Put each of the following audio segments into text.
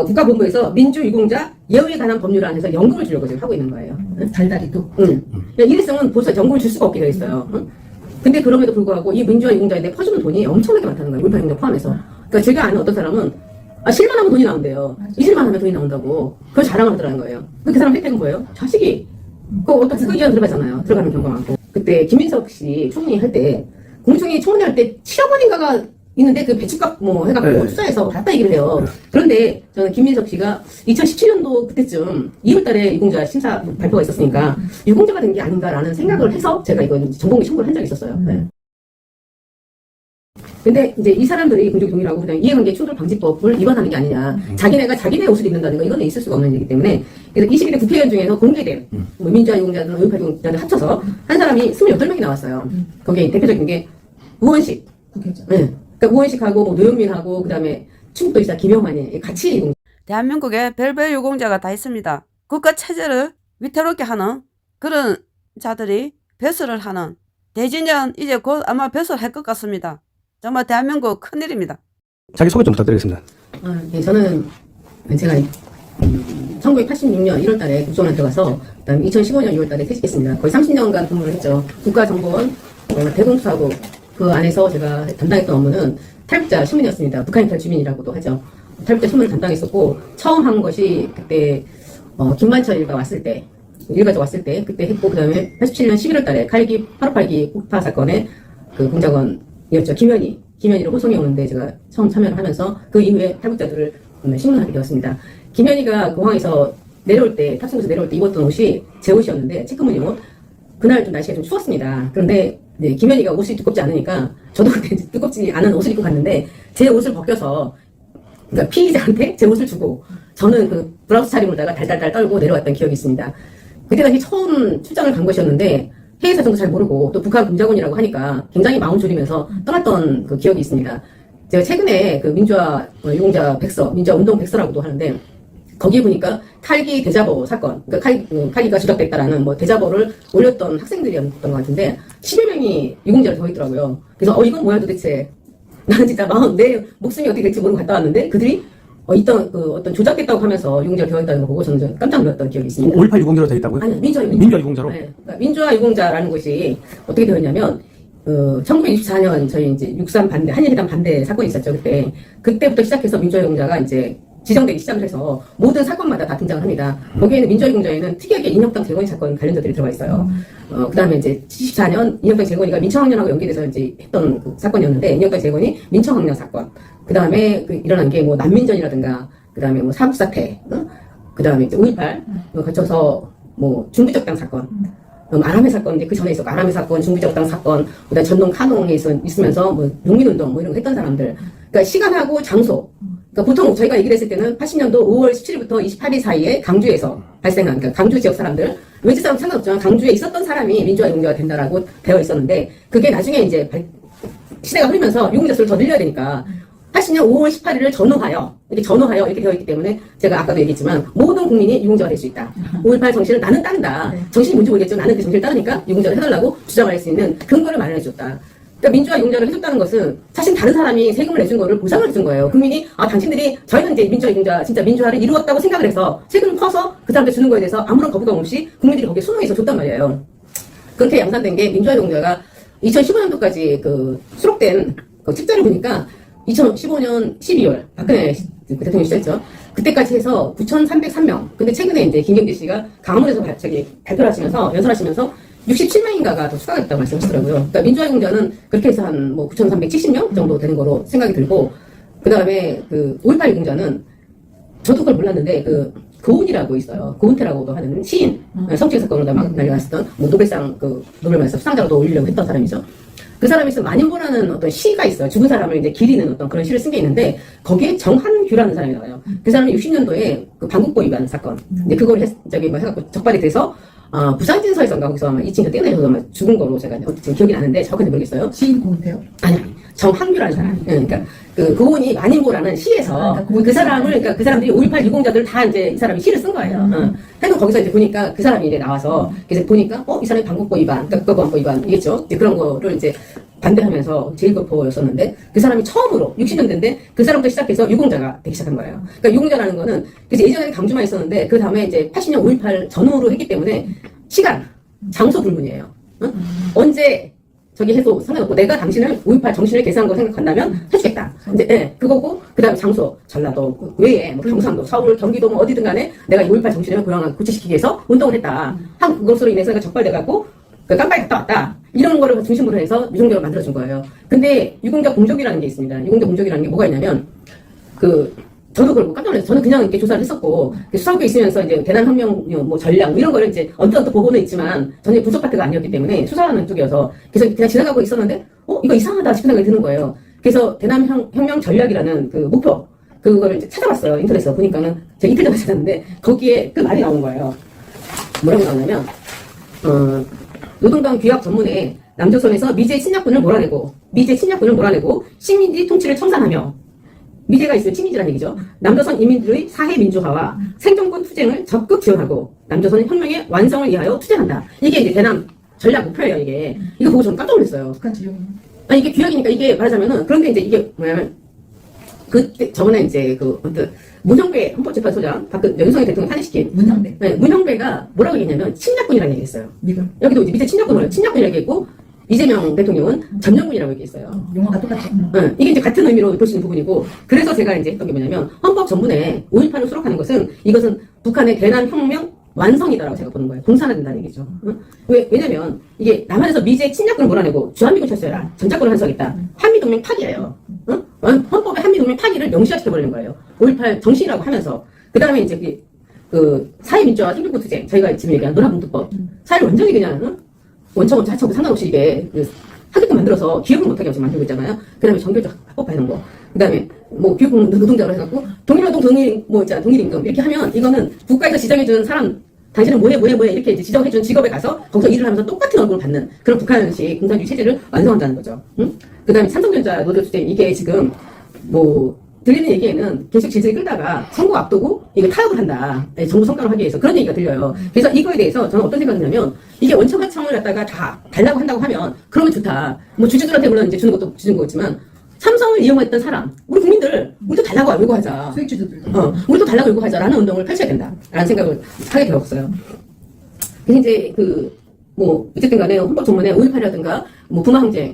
국가본부에서 민주유공자 예우에 관한 법률안에서 연금을 주려고 지금 하고 있는 거예요. 달달이도. 일회성은 벌써 연금을 줄 수가 없게 되어 있어요. 근데 그럼에도 불구하고 이 민주화 유공자인데 퍼주는 돈이 엄청나게 많다는 거예요. 5.18 포함해서. 그러니까 제가 아는 어떤 사람은 실만 하면 돈이 나온대요. 이실만 하면 돈이 나온다고. 그걸 자랑을 하더라는 거예요. 그 사람 혜택은 뭐예요? 자식이. 어떤 국가기관 들어가잖아요. 들어가는 경우가 많고. 그때 김민석 씨 총리 할 때, 공청회 청문회 할 때 7억 원인가가 있는데 그 배추값 해갖고 투자해서 받았다 얘기를 해요. 그런데 저는 김민석 씨가 2017년도 그때쯤 2월 달에 유공자 심사 발표가 있었으니까 유공자가 된 게 아닌가라는 생각을 해서 제가 이거 전공기 청구를 한 적이 있었어요. 네. 근데 이제 이 사람들이 공적 동의라고 그다음에 이해관계 충돌 방지법을 위반하는 게 아니냐. 자기네가 자기네 옷을 입는다는 거 이거는 있을 수가 없는 얘기기 때문에 그래서 22대 국회의원 중에서 공개된 민주화 유공자든 5.18 유공자든 합쳐서 한 사람이 28명이 나왔어요. 거기에 대표적인 게 우원식. 국회의원. 네. 그러니까 우원식하고 노영민하고 그다음에 충북도지사 김영만이 같이 유공자. 대한민국에 별별 유공자가 다 있습니다. 국가 체제를 위태롭게 하는 그런 자들이 배설을 하는 대진년 이제 곧 아마 배설할 것 같습니다. 정말 대한민국 큰일입니다. 자기 소개 좀 부탁드리겠습니다. 네, 저는 제가 1986년 1월 달에 국정원에 들어가서 그다음에 2015년 6월 달에 퇴직했습니다. 거의 30년간 근무를 했죠. 국가정보원 대공수사국 그 안에서 제가 담당했던 업무는 탈북자 신문이었습니다. 북한 탈 주민이라고도 하죠. 탈북자 신문을 담당했었고 처음 한 것이 그때 김만철 일가 왔을 때 일가족 왔을 때 그때 했고 그다음에 87년 11월 달에 칼기 8.58기 폭파 사건의 그 공작원이었죠. 김현희로 호송이 오는데 제가 처음 참여를 하면서 그 이후에 탈북자들을 신문하게 되었습니다. 김현희가 공항에서 내려올 때 탑승구에서 내려올 때 입었던 옷이 제 옷이었는데 체크무늬 옷. 그날 좀 날씨가 좀 추웠습니다. 그런데 김현희가 옷이 두껍지 않으니까 저도 그때 두껍지 않은 옷을 입고 갔는데 제 옷을 벗겨서 그러니까 피의자한테 제 옷을 주고 저는 그 브라우스 차림으로다가 달달달 떨고 내려왔던 기억이 있습니다. 그때 당시 처음 출장을 간 것이었는데 해외 사정도 잘 모르고 또 북한 공작원이라고 하니까 굉장히 마음 졸이면서 떠났던 그 기억이 있습니다. 제가 최근에 그 민주화 유공자 백서, 민주화 운동 백서라고도 하는데 거기에 보니까 칼기 대자보 사건, 그러니까 칼기가 조작됐다라는 대자보를 올렸던 학생들이었던 것 같은데 10여 명이 유공자를 더 있더라고요. 그래서 이건 뭐야 도대체. 나는 진짜 내 목숨이 어떻게 될지 모르고 갔다 왔는데 그들이 어떤 조작됐다고 하면서 유공자를 되어있다는 거 보고 저는 좀 깜짝 놀랐던 기억이 있습니다. 5.18 유공자로 되어 있다고요? 아니, 민주화 유공자로? 네. 그러니까 민주화 유공자라는 것이 어떻게 되었냐면 1964년 저희 이제 6.3 반대, 한일회담 반대 사건이 있었죠, 그때. 그때부터 시작해서 민주화 유공자가 이제 지정되기 시작을 해서 모든 사건마다 다 등장을 합니다. 거기에는 민주화 유공자에는 특이하게 인혁당 재건이 사건 관련자들이 들어가 있어요. 그 다음에 이제 74년 인혁당 재건이가 민청학년하고 연계돼서 이제 했던 그 사건이었는데 인혁당 재건이 민청학년 사건. 그 다음에 일어난 게 난민전이라든가, 그 다음에 사국사태, 그 다음에 이제 5.18, 거쳐서 중부적당 사건. 아람의 사건, 그 전에 있었고, 아람의 사건, 중부적당 사건, 그 다음에 전동 카농에 있으면서, 농민운동, 이런 거 했던 사람들. 그러니까 시간하고 장소. 그러니까 보통 저희가 얘기를 했을 때는 80년도 5월 17일부터 28일 사이에 강주에서 발생한, 그러니까 강주 지역 사람들, 외지 사람 상관없지만 강주에 있었던 사람이 민주화 유공자가 된다라고 되어 있었는데, 그게 나중에 이제 시대가 흐르면서 유공자 수를 더 늘려야 되니까, 80년 5월 18일을 전후하여 이렇게 되어 있기 때문에 제가 아까도 얘기했지만 모든 국민이 유공자가 될 수 있다. 5.18 정신을 나는 따른다. 정신이 뭔지 모르겠지만 나는 그 정신을 따르니까 유공자를 해달라고 주장할 수 있는 근거를 마련해줬다. 그러니까 민주화 유공자를 해줬다는 것은 사실 다른 사람이 세금을 내준 거를 보상을 해준 거예요. 국민이 당신들이 저희는 이제 민주화 유공자 진짜 민주화를 이루었다고 생각을 해서 세금을 퍼서 그 사람들 주는 거에 대해서 아무런 거부감 없이 국민들이 거기에 순응해서 줬단 말이에요. 그렇게 양산된 게 민주화 유공자가 2015년도까지 수록된 책자를 보니까 2015년 12월 박근혜 대통령이 시작했죠. 그때까지 해서 9,303명. 근데 최근에 이제 김경재 씨가 강화문에서 발표를 하시면서 연설하시면서 67명인가가 더 추가가 됐다고 말씀하시더라고요. 그러니까 민주화 유공자는 그렇게 해서 한 9,370명 정도 되는 거로 생각이 들고, 그 다음에 5.18 유공자는 저도 그걸 몰랐는데 고운이라고 있어요. 고운태라고도 하는 시인, 성추행 사건으로 막 날려갔었던 노벨상 노벨문학상 수상자로도 올리려고 했던 사람이죠. 그 사람이 쓴 만인보라는 어떤 시가 있어요. 죽은 사람을 이제 기리는 어떤 그런 시를 쓴 게 있는데 거기에 정한규라는 사람이 나와요. 그 사람이 60년도에 반국보 위반 사건, 근데 그걸 해갖고 적발이 돼서 부산진서에서인가 거기서 아마 2층에서 떼어내셔서 아마 죽은 거로 제가 지금 기억이 나는데 정확하게 모르겠어요. 시인 공태요? 아니 정한규라는 사람. 그러니까 그분이 만인보라는 시에서 그 사람을 그러니까 그 사람들이 5.18 유공자들 다 이제 이 사람이 시를 쓴 거예요. 해도 거기서 이제 보니까 그 사람이 이제 나와서 그래서 보니까 이 사람이 반국보 위반, 그러니까 국가보안법 위반이겠죠. 이제 그런 거를 이제 반대하면서 제일거포였었는데 그 사람이 처음으로 60년대인데 그 사람부터 시작해서 유공자가 되기 시작한 거예요. 그러니까 유공자라는 거는 그래서 예전에는 강주만 있었는데 그 다음에 이제 80년 5.18 전후로 했기 때문에 시간, 장소 불문이에요. 응? 언제 저기 해도 상관없고 내가 당신을 5.18 정신을 계산한 거 생각한다면 해주겠다. 이제 그거고 그다음 장소 전라도 외에 뭐 경상도, 서울, 경기도 뭐 어디든 간에 내가 5.18 정신을 고향을 구체시키기 위해서 운동을 했다. 한 그것으로 인해서 내가 적발돼갖고 그 깜빡이 갔다 왔다. 이런 거를 중심으로 해서 유공자를 만들어준 거예요. 근데 유공자 공적이라는 게 있습니다. 유공자 공적이라는 게 뭐가 있냐면 저도 그렇고 깜짝 놀랐어요. 저는 그냥 이렇게 조사를 했었고, 수사국에 있으면서 이제 대단혁명, 뭐 전략, 뭐 이런 거를 이제 언뜻 보고는 있지만, 전혀 분석 파트가 아니었기 때문에 수사하는 쪽이어서, 그래서 그냥 지나가고 있었는데, 이거 이상하다 싶은 생각이 드는 거예요. 그래서 대남혁명 전략이라는 그 목표, 그거를 이제 찾아봤어요. 인터넷에서 보니까는, 제가 이틀 전에 찾았는데, 거기에 그 말이 나온 거예요. 뭐라고 나오냐면, 노동당 귀학 전문에 남조선에서 미제 침략군을 몰아내고, 식민지 통치를 청산하며, 미제가 있으면 친미제라는 얘기죠. 남조선 인민들의 사회 민주화와 생존권 투쟁을 적극 지원하고 남조선 혁명의 완성을 위하여 투쟁한다. 이게 이제 대남 전략 목표예요. 이거 보고 저는 깜짝 놀랐어요. 북한 지역이 이게 규약이니까 이게 말하자면은 그런데 이제 이게 뭐냐면 그때 저번에 이제 문형배 헌법재판소장 윤석열 대통령 탄핵시킨 문형배. 네, 문형배가 뭐라고 얘기했냐면 침략군이라는 얘기했어요. 미국 여기도 이제 밑에 침략군을 얘기했고 이재명 대통령은 점령군이라고 얘기했어요. 용어가 똑같죠. 이게 이제 같은 의미로 보시는 부분이고, 그래서 제가 이제 했던 게 뭐냐면, 헌법 전문에 5.18을 수록하는 것은, 이것은 북한의 대남혁명 완성이다라고 제가 보는 거예요. 공산화된다는 얘기죠. 왜냐면, 이게 남한에서 미제 침략군을 몰아내고, 주한미군 철수해라. 전작권을 한수하겠다. 한미동맹 파기예요. 헌법의 한미동맹 파기를 명시화시켜버리는 거예요. 5.18 정신이라고 하면서. 그 다음에 이제 사회민주화 생존권 투쟁, 저희가 지금 얘기한 노란봉투법. 사회를 완전히 그냥, 원청원청 하청원 상관없이 이게 하게끔 만들어서 기억을 못하게 지금 만들고 있잖아요. 그 다음에 정규적 합법화하는 거. 그 다음에 교육 노동자로 해갖고 동일노동 동일임금 이렇게 하면 이거는 국가에서 지정해준 사람 당신은 뭐해 이렇게 이제 지정해준 직업에 가서 거기서 일을 하면서 똑같은 월급을 받는 그런 북한식 공산주의 체제를 완성한다는 거죠. 그 다음에 삼성전자 노조투쟁 이게 지금 들리는 얘기에는 계속 질질 끌다가 선거 앞두고 이거 타협을 한다. 정부 성과를 하기 위해서 그런 얘기가 들려요. 그래서 이거에 대해서 저는 어떤 생각이 드냐면 이게 원청 하청을 갖다가 다 달라고 한다고 하면 그러면 좋다. 주주들한테 물론 이제 주는 것도 주는 거지만 삼성을 이용했던 사람, 우리 국민들 우리도 달라고 요구하자. 수익주주들. 우리도 달라고 요구하자라는 운동을 펼쳐야 된다라는 생각을 하게 되었어요. 그래서 이제 어쨌든 간에 헌법 전문에 5.18이라든가 부마 항쟁,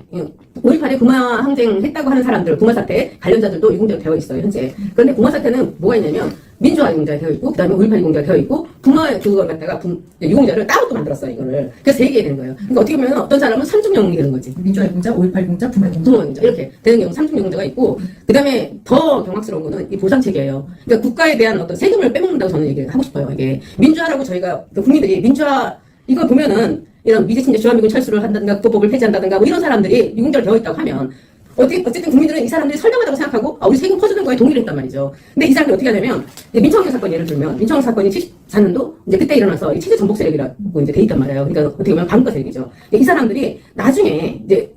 5.18에 부마 항쟁 했다고 하는 사람들, 부마 사태 관련자들도 유공자로 되어 있어요, 현재. 그런데 부마 사태는 뭐가 있냐면, 민주화 유공자가 되어 있고, 그 다음에 5.18 유공자가 되어 있고, 부마 그걸 갖다가 유공자를 따로 또 만들었어요, 이거를. 그래서 세 개가 되는 거예요. 그러니까 어떻게 보면 어떤 사람은 삼중영웅이 되는 거지. 민주화 유공자, 5.18 유공자, 부마 유공자. 부마 유공자. 이렇게 되는 경우 삼중 유공자가 있고, 그 다음에 더 경악스러운 거는 이 보상체계예요. 그러니까 국가에 대한 어떤 세금을 빼먹는다고 저는 얘기를 하고 싶어요, 이게. 민주화라고 저희가, 국민들이 민주화, 이거 보면은, 이런 미제침략 주한미군 철수를 한다든가 국법을 폐지한다든가 뭐 이런 사람들이 유공자로 되어 있다고 하면 어쨌든 국민들은 이 사람들이 설명하다고 생각하고 우리 세금 퍼주는 거에 동의를 했단 말이죠. 근데 이 사람들이 어떻게 하냐면 민청학령 사건 예를 들면 민청학령 사건이 74년도 이제 그때 일어나서 체제 전복 세력이라고 이제 돼 있단 말이에요. 그러니까 어떻게 보면 반국가 세력이죠. 이 사람들이 나중에 이제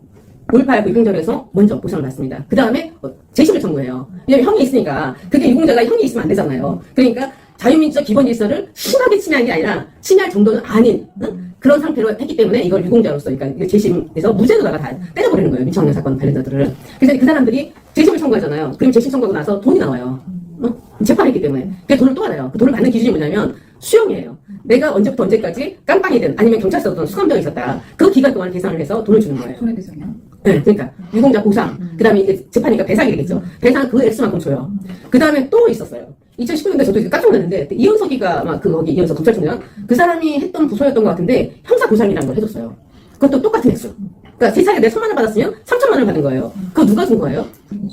5.18 유공자로해서 먼저 보상을 받습니다. 그 다음에 재심을 청구해요. 왜냐면 형이 있으니까 그게 유공자가 형이 있으면 안 되잖아요. 그러니까 자유민주적 기본 질서를 심하게 침해한 게 아니라 침해할 정도는 아닌 그런 상태로 했기 때문에 이걸 유공자로서 그러니까 재심에서 무죄로다가 다 때려버리는 거예요. 민청학령 사건 관련자들을. 그래서 그 사람들이 재심을 청구하잖아요. 그럼 재심 청구하고 나서 돈이 나와요. 재판했기 때문에. 그 돈을 또 받아요. 그 돈을 받는 기준이 뭐냐면 수용이에요. 내가 언제부터 언제까지 깜빵이든 아니면 경찰서 어떤 수감병이 있었다. 그 기간 동안 계산을 해서 돈을 주는 거예요. 손해배상이요? 네, 그러니까 유공자 보상. 그 다음에 이제 재판이니까 배상이 되겠죠. 배상 그 액수만큼 줘요. 그 다음에 또 있었어요. 2019년도에 저도 깜짝 놀랐는데 이현석이가 거기 이현석 검찰총장 그 사람이 했던 부서였던 것 같은데 형사 보상이라는 걸 해줬어요. 그것도 똑같은 액수. 그러니까 세 차례 내가 3만 원 받았으면 3천만 원을 받은 거예요. 그거 누가 준 거예요?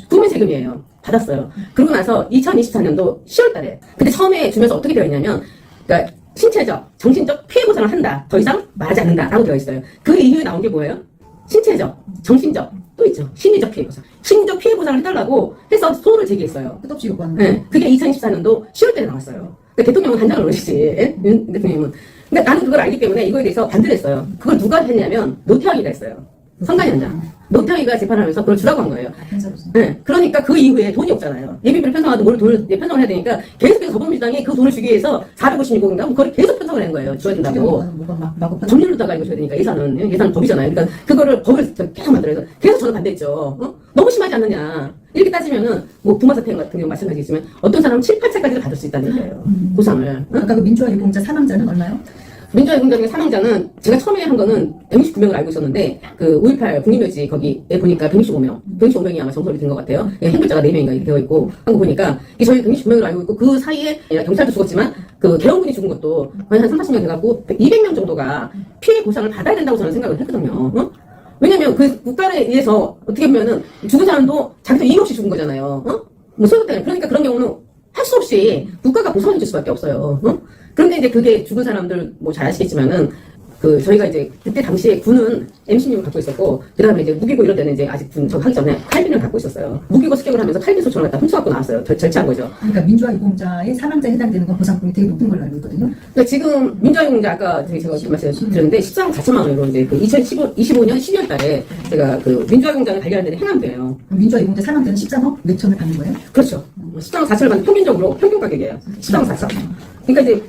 국민 세금이에요. 받았어요. 그러고 나서 2024년도 10월달에 근데 처음에 주면서 어떻게 되어 있냐면 그러니까 신체적, 정신적 피해 보상을 한다. 더 이상 말하지 않는다라고 되어 있어요. 그 이후에 나온 게 뭐예요? 신체적, 정신적 또 있죠. 심리적 피해 보상. 심리적 피해 보상을 해달라고 해서 소를 제기했어요. 끝없이 요구하는 네, 그게 2024년도 10월달에 나왔어요. 그러니까 대통령은 단장을 올리시지. 윤 대통령은. 근데 나는 그걸 알기 때문에 이거에 대해서 반대를 했어요. 그걸 누가 했냐면 노태학이가 했어요. 선관위원장. 노태우가 재판하면서 그걸 주라고 한 거예요. 편사로서. 네. 그러니까 그 이후에 돈이 없잖아요. 예비비를 편성하도 뭘 돈을 편성을 해야 되니까 계속해서 더불어민주당이 그 돈을 주기 위해서 456억인가 그걸 계속 편성을 하는 거예요. 줘야 된다고. 뭐가 마구 편. 법률로다가 이거 줘야 되니까 예산은 법이잖아요. 그러니까 그거를 법을 계속 만들어서 계속 저는 반대했죠. 너무 심하지 않느냐. 이렇게 따지면은 뭐 부마사태 같은 경우 마찬가지지만 어떤 사람은 7, 8차까지도 받을 수 있다는 얘기예요. 보상을. 아까 그 민주화 유공자 사망자는 얼마요? 민주화 유공자 중에 사망자는 제가 처음에 한 거는 169명을 알고 있었는데 그 5.18 국립묘지 거기에 보니까 165명이 아마 정설이 된 것 같아요. 행불자가 4명인가 이렇게 되어 있고 한 거 보니까 저희 169명을 알고 있고 그 사이에 경찰도 죽었지만 그 개헌군이 죽은 것도 거의 한 30, 40명 돼갖고 200명 정도가 피해 보상을 받아야 된다고 저는 생각을 했거든요. 왜냐면 그 국가에 의해서 어떻게 보면은 죽은 사람도 자기도 이익 없이 죽은 거잖아요. 뭐 소득 때문에. 그러니까 그런 경우는 할 수 없이 국가가 보상해 줄 수밖에 없어요. 그런데 이제 그게 죽은 사람들 뭐 잘 아시겠지만은 그 저희가 이제 그때 당시에 군은 M16을 갖고 있었고 그다음에 이제 무기고 이럴 때는 이제 아직 군 저 하기 전에 칼빈을 갖고 있었어요. 무기고 습격을 하면서 칼빈 소총을 갖다 훔쳐갖고 나왔어요. 절차한 거죠. 그러니까 민주화 유공자의 사망자에 해당되는 건 보상금이 되게 높은 걸로 알고 있거든요. 그러니까 지금 민주화유공자 아까 제가 말씀드렸는데 14억 4천만 원으로 이제 그 2025년 12월 달에 제가 그 민주화유공자를 발견한 데는 행안부예요. 민주화 유공자 사망자는 13억 몇 천을 받는 거예요? 그렇죠. 10장 4천을 받는 평균적으로 평균 가격이에요. 10장 4천. 그러니까 이제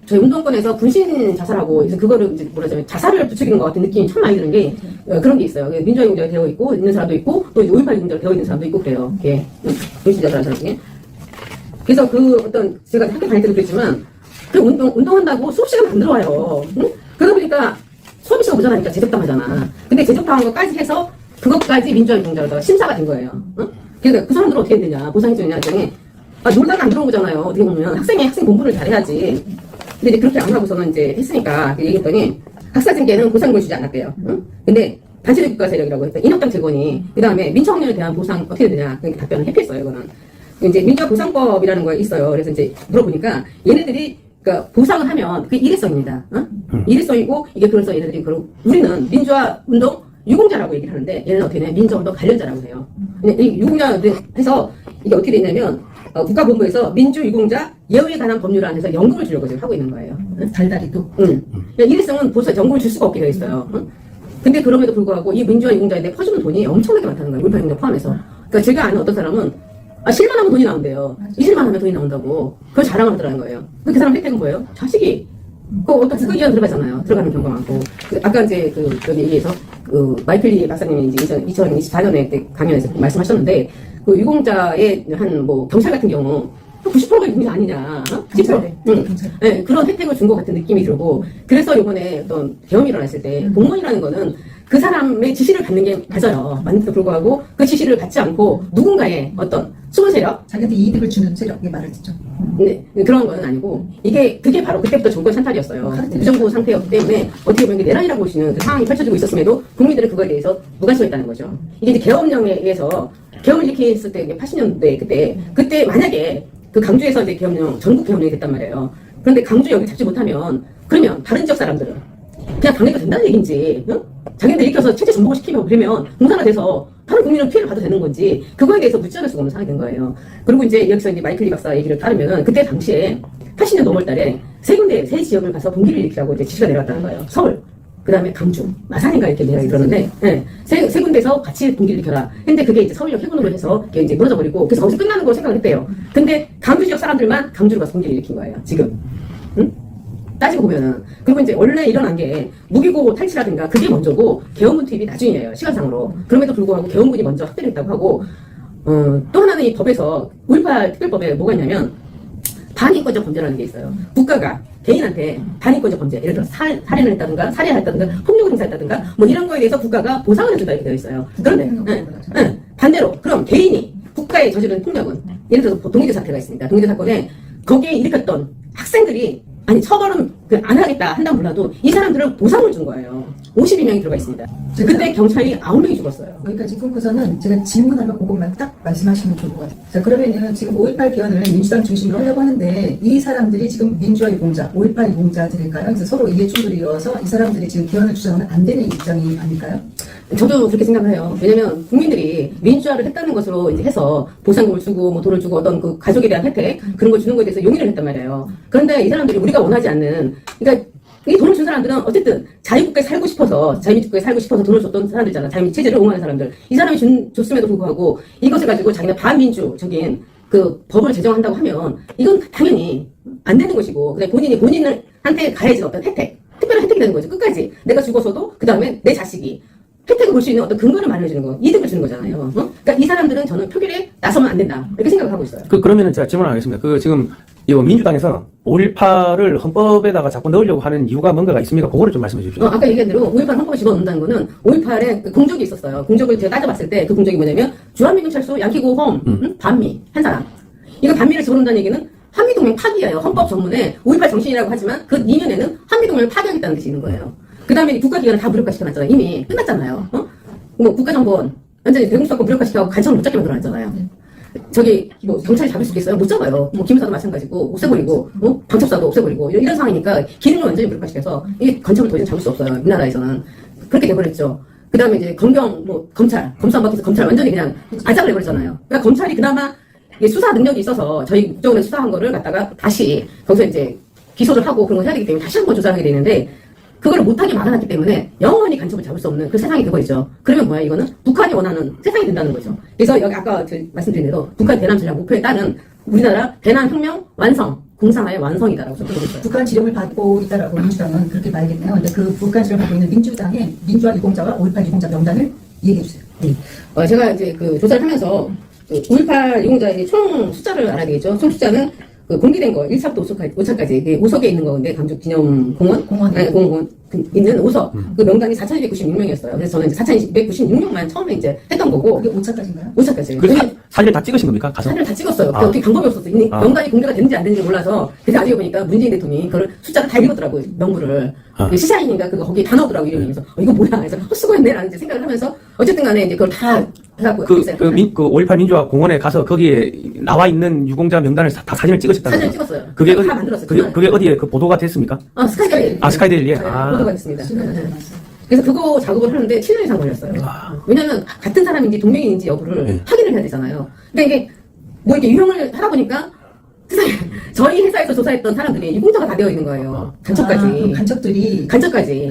저희 운동권에서 분신 자살하고 이제 그거를 이제 뭐라자면 자살을 부추기는 것 같은 느낌이 참 많이 드는 게 그런 게 있어요. 민주화 유공자가 되어 있고 있는 사람도 있고 또 5.18 유공자가 되어 있는 사람도 있고 그래요. 예. 분신 자살하는 사람 중에. 그래서 그 어떤 제가 학교 다닐 때도 그랬지만 그 운동한다고 수업 시간 안 들어와요. 응? 그러다 보니까 수업 시간 모자라니까 제적당하잖아. 근데 제적당한 것까지 해서 그것까지 민주화 유공자로다가 심사가 된 거예요. 응? 그러니까 그 사람들은 어떻게 했느냐 보상해주느냐 했더니 놀다가 안 들어오잖아요. 어떻게 보면 학생 공부를 잘해야지. 근데 이제 그렇게 안 하고서는 이제 했으니까 얘기했더니 학사증계는 보상금을 주지 않았대요. 응? 근데 단체적 국가 세력이라고 했더니 인업당 재건이 그 다음에 민청년에 대한 보상 어떻게 되냐 그렇게 답변을 회피했어요. 이거는 이제 민주화 보상법이라는 거 있어요. 그래서 이제 물어보니까 얘네들이 그러니까 보상을 하면 그게 일회성입니다. 일회성이고 이게 그래서 얘네들이 그럼 우리는 민주화 운동 유공자라고 얘기를 하는데 얘는 어떻게 해? 민주화 운동 관련자라고 해요. 이 유공자 해서 이게 어떻게 되냐면 국가본부에서 민주 유공자 예우에 관한 법률을 안에서 연금을 주려고 지금 하고 있는 거예요. 달달이도. 일회성은 보상 연금을 줄 수가 없게 되어 있어요. 근데 그럼에도 불구하고 이 민주화 유공자에 퍼주는 돈이 엄청나게 많다는 거예요. 5.18 유공자 포함해서. 그러니까 제가 아는 어떤 사람은 실만 하면 돈이 나온대요. 20만 하면 돈이 나온다고. 그걸 자랑을 하더라는 거예요. 그 사람 혜택은 뭐예요? 자식이. 그 어떤 국가기관 들어가잖아요. 들어가는 경우가 많고. 아까 이제 여기 얘기해서 마이클리 박사님이 이제 2024년에 때 강연에서 말씀하셨는데 그 유공자의 한 뭐 경찰 같은 경우 90%가 유공자 아니냐. 10%. 네, 그런 혜택을 준 것 같은 느낌이 들고 그래서 이번에 어떤 계엄이 일어났을 때 공무원이라는 거는 그 사람의 지시를 받는 게 맞아요. 맞는데도 불구하고 그 지시를 받지 않고 누군가의 어떤 숨은 세력 자기한테 이득을 주는 세력의 말을 듣죠. 네, 그런 건 아니고 그게 바로 그때부터 정권 찬탈이었어요. 무정부 상태였기 때문에 어떻게 보면 내란이라고 보시는 그 상황이 펼쳐지고 있었음에도 국민들은 그거에 대해서 무관심했다는 거죠. 이게 이제 계엄령에 의해서 계엄을 일으켰을 때 80년대 그때 만약에 그 강주에서 이제 계엄령 전국 계엄령이 됐단 말이에요. 그런데 강주 여기 잡지 못하면 그러면 다른 지역 사람들은 그냥 당해도 된다는 얘기인지 응? 자기네들 일으켜서 체제 전복을 시키면 그러면 공산화돼서 다른 국민은 피해를 봐도 되는 건지 그거에 대해서 묻지 않을 수가 없는 상황이 된 거예요. 그리고 이제 여기서 이제 마이클리 박사 얘기를 따르면 그때 당시에 80년 5월달에 세 지역을 가서 봉기를 일으키라고 이제 지시가 내려왔다는 거예요. 서울, 그 다음에 강주, 마산인가 이렇게 내려가기 그러는데 네, 세 군데서 같이 봉기를 일으켜라. 근데 그게 이제 서울역 해군으로 해서 이게 이제 무너져 버리고 그래서 거기서 끝나는 걸 생각을 했대요. 근데 강주 지역 사람들만 강주로 가서 봉기를 일으킨 거예요. 지금. 응? 따지고 보면은 그리고 이제 원래 일어난 게 무기고 탈취라든가 그게 먼저고 계엄군 투입이 나중이에요. 시간상으로. 그럼에도 불구하고 계엄군이 먼저 확대를 했다고 하고 또 하나는 이 법에서 5.18 특별법에 뭐가 있냐면 반인권적 범죄라는 게 있어요. 국가가 개인한테 반인권적 범죄, 예를 들어 살인을 했다든가 살해를 했다든가 폭력을 행사했다든가 뭐 이런 거에 대해서 국가가 보상을 해준다 이렇게 되어 있어요. 그런데 반대로 그럼 개인이 국가에 저지른 폭력은 예를 들어서 동의대 사태가 있습니다. 동의대 사건에 거기에 일으켰던 학생들이 아니 처벌은 안 하겠다 한다면 몰라도 이 사람들은 보상을 준 거예요. 52명이 들어가 있습니다. 그때 경찰이 9명이 죽었어요. 여기까지 끊고서는 제가 질문하면 그것만 딱 말씀하시면 좋을 것 같아요. 자, 그러면 지금 5.18 개헌을 민주당 중심으로 하려고 하는데 이 사람들이 지금 민주화 유공자, 5.18 유공자들일까요? 그래서 서로 이해 충돌이 일어서 이 사람들이 지금 개헌을 주장하면 안 되는 입장이 아닐까요? 저도 그렇게 생각을 해요. 왜냐면 국민들이 민주화를 했다는 것으로 이제 해서 보상금을 주고 뭐 돈을 주고 어떤 그 가족에 대한 혜택 그런 걸 주는 거에 대해서 용인을 했단 말이에요. 그런데 이 사람들이 우리가 원하지 않는 그러니까 이 돈을 준 사람들은 어쨌든 자유국가에 살고 싶어서, 자유민주국가에 살고 싶어서 돈을 줬던 사람들이잖아. 자유민주 체제를 옹호하는 사람들. 이 사람이 줬음에도 불구하고 이것을 가지고 자기네 반민주적인 그 법을 제정한다고 하면 이건 당연히 안 되는 것이고, 그다음에 본인한테 가해진 어떤 혜택, 특별한 혜택이 되는 거죠. 끝까지 내가 죽어서도 그 다음에 내 자식이 혜택을 볼 수 있는 어떤 근거를 마련해주는 거, 이득을 주는 거잖아요. 어? 그러니까 이 사람들은 저는 표결에 나서면 안 된다 이렇게 생각을 하고 있어요. 그러면은 제가 질문을 하겠습니다. 지금 이 민주당에서 5.18을 헌법에다가 자꾸 넣으려고 하는 이유가 뭔가가 있습니까? 그거를 좀 말씀해 주십시오. 아까 얘기한 대로 5.18 헌법에 집어넣는다는 거는 5.18에 공적이 있었어요. 공적을 제가 따져봤을 때 그 공적이 뭐냐면 주한미군 철수, 양키고홈, 반미 한 사람. 이거 반미를 집어넣는다는 얘기는 한미동맹 파기예요. 헌법 전문에 5.18 정신이라고 하지만 그 이면에는 한미동맹을 파기하겠다는 뜻이 있는 거예요. 그 다음에 국가기관을 다 무력화시켜놨잖아요. 이미 끝났잖아요. 뭐 국가정보원 완전히 대공수사권 무력화시켜서 간첩을 못 잡게 만들어놨잖아요. 저기 뭐 경찰이 잡을 수 있겠어요? 못 잡아요. 뭐 기무사도 마찬가지고 없애버리고, 방첩사도 없애버리고 이런 상황이니까 기능을 완전히 무력화시켜서 이게 간첩을 더 이상 잡을 수 없어요. 이 나라에서는 그렇게 돼버렸죠. 그 다음에 이제 검경, 검사 안 받겠어. 검찰 완전히 그냥 아작을 해버렸잖아요. 그러니까 검찰이 그나마 이게 수사 능력이 있어서 저희 국정원에 수사한 거를 갖다가 다시 거기서 이제 기소를 하고 그런 걸 해야 되기 때문에 다시 한번 조사를 하게 되는데, 그걸 못하게 막아놨기 때문에 영원히 간첩을 잡을 수 없는 그 세상이 되버리죠. 그러면 뭐야, 이거는 북한이 원하는 세상이 된다는 거죠. 그래서 여기 아까 말씀드린 대로 북한 대남 전략 목표에 따른 우리나라 대남 혁명 완성, 공산화의 완성이다라고 저는 보고 있어요. 북한 지령을 받고 있다라고 민주당은 그렇게 봐야겠네요. 근데 그 북한 지령을 받고 있는 민주당의 민주화 유공자와 5.18 유공자 명단을 얘기해 주세요. 제가 이제 그 조사를 하면서 5.18 유공자의 총 숫자를 알아야 되겠죠. 총 숫자는 그 공개된 거 1차부터 5차까지 5석에 있는 건데, 강주 기념공원? 네, 공원 있는 5석. 그 명단이 4,296명이었어요. 그래서 저는 이제 4,296명만 처음에 이제 했던 거고. 그게 5차까지인가요? 5차까지. 그 사진을 다 찍으신 겁니까? 가서? 사진을 다 찍었어요. 어떻게 방법이 없었어요. 이미 명단이 공개가 됐는지 안 됐는지 몰라서. 그래서 나중에 보니까 문재인 대통령이 그걸 숫자를 다 읽었더라고요. 명부를. 시사인인가 그거 거기에 다 넣었더라고요. 이름이. 그래서 이거 뭐야. 그래서 헛수고했네 라는 이제 생각을 하면서 어쨌든 간에 이제 그걸 다 해갖고. 그 5.18 민주화 공원에 가서 거기에 나와 있는 유공자 명단을 다 사진을 찍으셨다는 사진을 거예요? 찍었어요. 그게 다 만들었어요. 그게 어디에 그 보도가 됐습니까? 스카이데일리. 스카이데일리에? 네, 보도가 됐습니다. 네. 그래서 그거 작업을 하는데 7년 이상 걸렸어요. 왜냐면 같은 사람인지 동명인지 여부를 확인을 해야 되잖아요. 그러니까 이게 뭐 이렇게 유형을 하다 보니까 세상에 저희 회사에서 조사했던 사람들이 유공자가 다 되어 있는 거예요. 간첩까지. 간첩까지.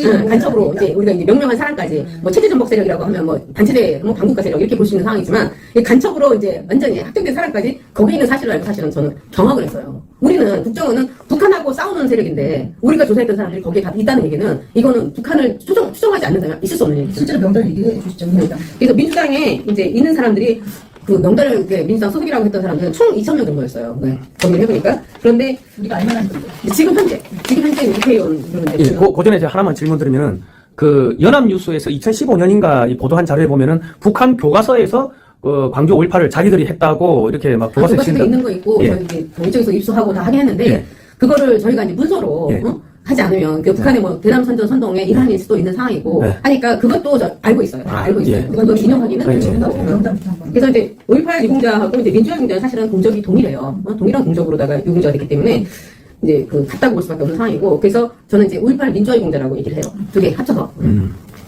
응, 간첩으로 이제 우리가 이제 명명한 사람까지 뭐 체제 전복 세력이라고 하면 뭐 단체대 뭐 반국가 세력 이렇게 볼 수 있는 상황이지만, 이 간첩으로 이제 완전히 확정된 사람까지 거기에 있는 사실을 알고 사실은 저는 경악을 했어요. 우리는 국정원은 북한하고 싸우는 세력인데 우리가 조사했던 사람들이 거기에 다 있다는 얘기는 이거는 북한을 추정하지 않는다면 있을 수 없는 얘기죠. 실제로 명단을 얘기해 주시죠. 민주당. 그래서 민주당에 이제 있는 사람들이 그 명단을 민주당 소속이라고 했던 사람들은 총 2,000명 정도였어요. 네, 검열을 해보니까. 그런데 우리가 알만한 건데. 지금 현재 국회의원 그런데 예, 그 전에 제가 하나만 질문 드리면은, 그 연합뉴스에서 2015년인가 이 보도한 자료에 보면은 북한 교과서에서 광주 5.18을 자기들이 했다고 이렇게 막 교과서에 교과서에 쓰인다. 있는 거 있고, 예. 저희 이쪽에서 입수하고 다 하긴 했는데, 예. 그거를 저희가 이제 문서로 예. 하지 않으면 그 북한의 뭐 대남 선동에 일환일 수도 있는 상황이고 예. 하니까 그것도 알고 있어요. 다 알고 있어요. 예. 그건 인용하기는 예. 좀 어려워요. 명단부터 한번. 그래서 이제 5.18 유공자하고 이제 민주화 유공자는 사실은 공적이 동일해요. 동일한 공적으로다가 유공자가 됐기 때문에 이제 그 같다고 볼 수밖에 없는 상황이고, 그래서 저는 이제 5.18 민주화 유공자라고 얘기를 해요. 두 개 합쳐서.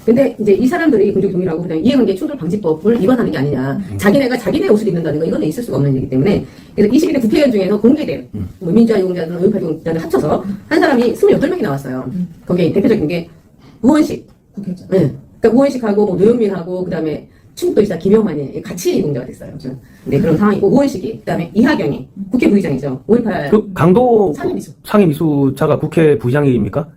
근데 이제 이 사람들이 공적이 동일하고 그다음에 이해관계 충돌 방지법을 위반하는 게 아니냐. 자기네가 자기네 옷을 입는다는 거 이거는 있을 수가 없는 얘기기 때문에, 그래서 21대 국회의원 중에서 공개된 뭐 민주화 유공자든 5.18 유공자를 합쳐서 한 사람이 28명이 나왔어요. 거기에 대표적인 게 우원식. 국회의장. 네. 그러니까 우원식하고 뭐 노영민하고 그다음에 충북도지사 김영만이 같이 유공자가 됐어요. 네, 그런 상황이고, 우원식이 그다음에 이하경이 국회 부의장이죠. 5.18 그 강도 상임미수. 상임미수자가 국회 부의장입니까?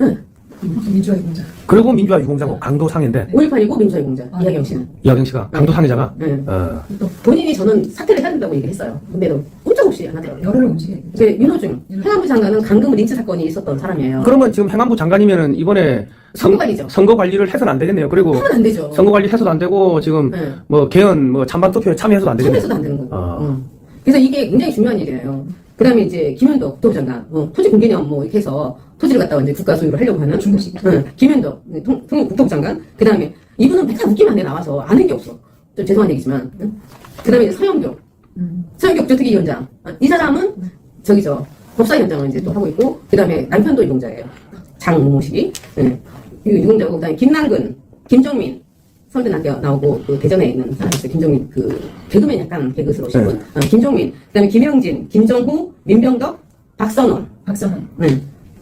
민주화 유공자. 그리고 민주화 유공자고 강도 상인데 5.18이고 민주화 유공자 이하경 씨는. 이하경 씨가 강도 상해자가 네. 어, 또 본인이 저는 사퇴를 해야 된다고 얘기를 했어요. 근데도 꼼짝없이 안 하더라고요. 여론을 움직여야 돼. 이제 윤호중 행안부 장관은 강금 린치 사건이 있었던 사람이에요. 그러면 지금 행안부 장관이면은 이번에 선거관리죠. 선거 관리를 해서는 안 되겠네요. 그리고 하면 안 되죠. 선거 관리 해서도 안 되고 지금 네. 뭐 개헌 뭐 찬반 투표에 참여해서도 안 되겠네요. 참여해서도 안 되는 거고. 아. 그래서 이게 굉장히 중요한 일이에요. 그다음에 이제 김현덕 국토부장관 토지 공개념 뭐 이렇게 해서 토지를 갖다가 이제 국가 소유를 하려고 하는 중국식. 김현덕 국토부 장관. 그다음에 이분은 맨날 웃기만 해 나와서 아는 게 없어. 좀 죄송한 얘기지만. 그다음에 서영교 국토특위위원장. 이 사람은 저기죠 법사위원장을 이제 또 하고 있고, 그다음에 남편도 유공자예요. 장모식이. 유공자고, 그다음에 김남근, 김정민. 서울대 나오고 그 대전에 있는 사람이 있어요. 김정민 그 개그맨 약간 개그스러우신 분. 김종민, 그다음에 김영진, 김정후, 민병덕, 박선원. 박선원. 네.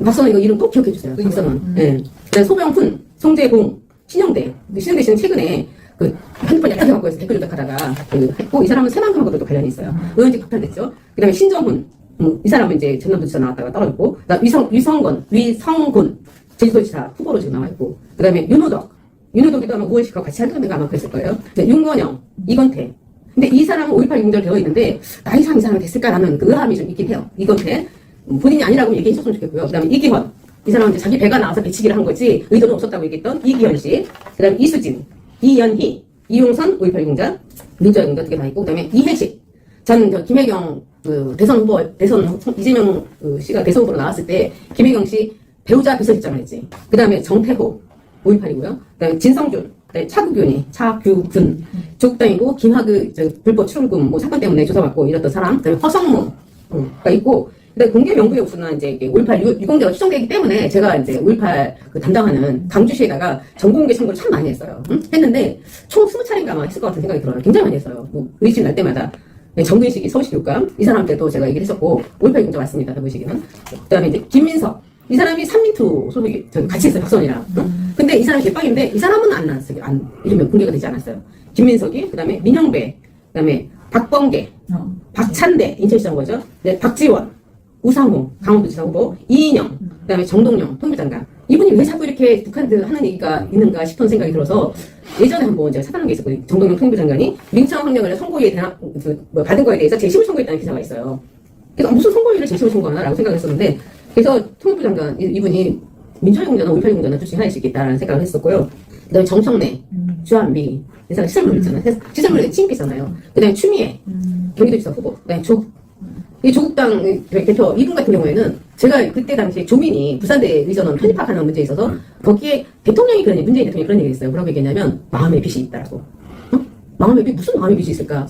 박선원 이거 이름 꼭 기억해 주세요. 박선원. 예. 그다음에 소병훈, 송재공, 신영대. 신영대 씨는 최근에 그 핸드폰 약하게 갖고 해서 댓글 조작하다가 그 했고 이 사람은 새만금하고도 또 관련이 있어요. 의원직 박탈됐죠. 그다음에 신정훈. 이 사람은 이제 전남도지사 나왔다가 떨어졌고, 그다음 위성군 제주도지사 후보로 지금 나와 있고, 그다음에 윤호덕이도 아마 우원식하고 같이 한다든가 아마 그랬을 거예요. 윤건영, 이건태. 근데 이 사람은 5.18 용절 되어 있는데 나이상 이 사람이 됐을까라는 그 의아함이 좀 있긴 해요. 이건태 본인이 아니라고 얘기해 줬으면 좋겠고요. 그다음에 이기헌, 이 사람은 이제 자기 배가 나와서 배치기를 한 거지 의도는 없었다고 얘기했던 이기헌 씨. 그다음에 이수진, 이연희, 이용선 5.18 용자, 민주화 용자 두 개 다 있고, 그다음에 이혜식 전 김혜경 그 이재명 씨가 대선 후보로 나왔을 때 김혜경 씨 배우자 비서 입장을 했지. 그 다음에 정태호 5.18이고요. 그 다음에 진성준, 그다음에 차규근 조국당이고 김학의 불법 출금 뭐 사건 때문에 조사받고 이랬던 사람. 그다음에 허성무가 있고. 근데 공개 명부에 없으나 이제 5.18 유공자가 추정되기 때문에 제가 이제 5.18 그 담당하는 강주시에다가 전공개 청구를 참 많이 했어요. 했는데 총 20차례인가 아마 했을 것 같은 생각이 들어요. 굉장히 많이 했어요. 뭐 의심 날 때마다. 정근식이 서울시 교감 이 사람한테도 제가 얘기를 했었고 5.18 용자 맞습니다. 정근식이는. 그다음에 이제 김민석 이 사람이 삼민투 소속이 같이 했어요. 박선이랑. 근데 이 사람이 개빡인데 이 사람은 안 나왔어요. 이름이 공개가 되지 않았어요. 김민석이 그다음에 민형배 그다음에 박범계 박찬대 인천시장 거죠. 네, 박지원 우상호 강원도지사 후보 이인영 그다음에 정동영 통일부장관 이분이 왜 자꾸 이렇게 북한들 하는 얘기가 있는가 싶은 생각이 들어서 예전에 한번 제가 찾아놓은 게 있었거든요. 정동영 통일부 장관이 민청 학령을 선고유예 받은 거에 대해서 재심을 청구했다는 기사가 있어요. 그래서 무슨 선고유예를 재심을 청구하나라고 생각을 했었는데 그래서 통일부 장관 이분이 민주화용자나 5.18 용자나 둘 중에 하나일 수 있겠다라는 생각을 했었고요. 그다음에 정청래, 주한미 이 사람 시설물 있잖아요. 시설물에 침입 있잖아요. 그다음에 추미애 경기도지사 후보, 그다음에 이 조국당 대표 이분 같은 경우에는 제가 그때 당시에 조민이 부산대 의전원 편입학하는 문제에 있어서 거기에 대통령이 문재인 대통령이 그런 얘기를 했어요. 뭐라고 얘기했냐면 마음의 빚이 있다라고. 마음의 빚 무슨 마음의 빚이 있을까?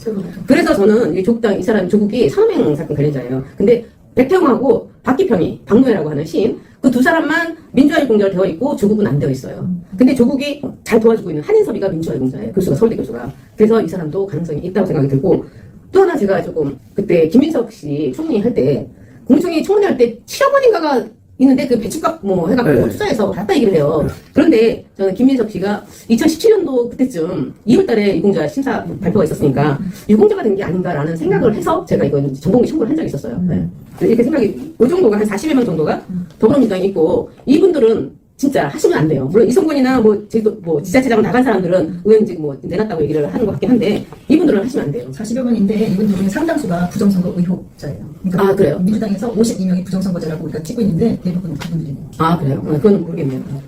그래서 저는 이 조국당 이 사람 조국이 산호맹 사건 관련자예요. 근데 백태웅하고 박기평이 박노해라고 하는 시인 그 두 사람만 민주화일 공자로 되어 있고 조국은 안 되어 있어요. 근데 조국이 잘 도와주고 있는 한인섭이가 민주화일 공자예요. 교수가 서울대 교수가. 그래서 이 사람도 가능성이 있다고 생각이 들고 또 하나 제가 조금 그때 김민석 씨 총리 할 때 공청회 총리 할 때 7억 원인가가 있는데 그 배출값 뭐 해갖고 투자해서 받았다 얘기를 해요. 그런데 저는 김민석 씨가 2017년도 그때쯤 2월달에 유공자 심사 발표가 있었으니까 유공자가 된 게 아닌가라는 생각을 해서 제가 이거 전공기 청구를 한 적이 있었어요. 네. 이렇게 생각이 이 정도가 한 40여 명 정도가 더불어민주당에 있고 이분들은 진짜 하시면 안 돼요. 물론 이성근이나 뭐 지자체장을 나간 사람들은 의원직 뭐 내놨다고 얘기를 하는 것 같긴 한데 이분들은 하시면 안 돼요. 40여 명인데 이분들 중에 상당수가 부정선거 의혹자예요. 그러니까 아, 그래요? 민주당에서 52명이 부정선거자라고 우리가 찍고 있는데 대부분 그분들이네요. 아, 그래요? 그건 모르겠네요.